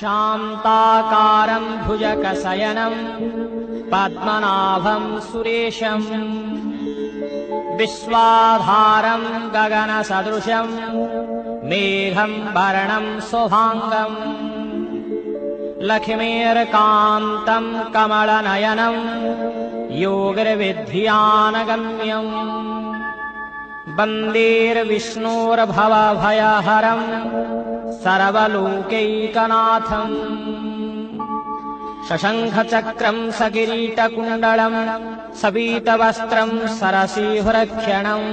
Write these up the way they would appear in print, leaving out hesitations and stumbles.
शान्ताकारं भुजगशयनं पद्मनाभं सुरेशं विश्वाधारं गगनसदृशं मेघं वर्णं शुभांगं लक्ष्मीर्कान्तं कमलनयनं योगिर्विद्यानगम्यं वन्देर्विष्णोर्भवभयहरं सर्वलोकैकनाथं शशंखचक्रं सकिरीटकुण्डलं सपीतवस्त्रं सरसीहृक्षणं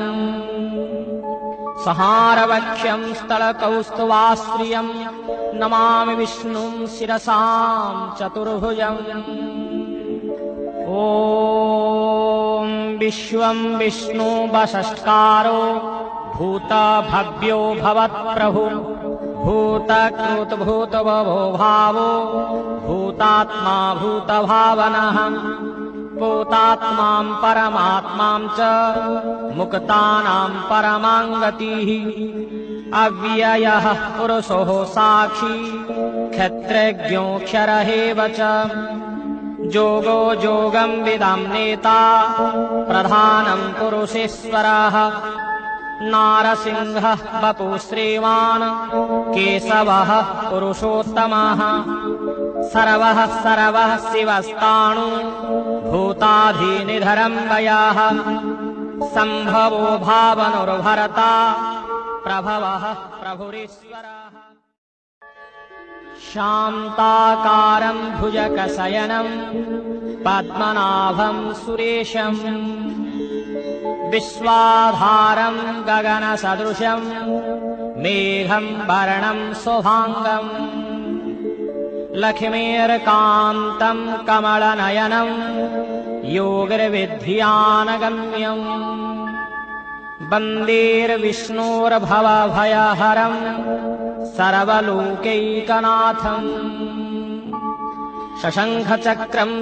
सहारवक्ष्यं स्थलकौस्तुवाश्रियं नमामि विष्णुं शिरसां चतुर्भुजम् ॐ विश्वं विष्णु वषट्कारो भूतभव्यो भवत्प्रभु भूतकृतभूतभवो भावो भूतात्मा भूतभावनः भूतात्मां परमात्मां च मुक्तानां परमां गतिः अव्ययः पुरुषो साक्षी क्षत्रज्ञोऽक्षरः एव च जोगो जोगं विदां नेता प्रधानं पुरुषेश्वरः नारसिंहः वपुः श्रीमान् केशवः पुरुषोत्तमः सर्वः सर्वः शिवस्ताणु भूताधिनिधरं वयः सम्भवो भावनुर्भरता प्रभवः प्रभुरीश्वरः शान्ताकारं भुजगशयनं पद्मनाभं सुरेशं विश्वाधारं गगनसदृशं मेघं वर्णं शुभांगं लक्ष्मीर्कान्तं कमलनयनं योगिर्विद्यानगम्यं वन्देर्विष्णोर्भवभयहरं सर्वलोकैकनाथं शशंखचक्रं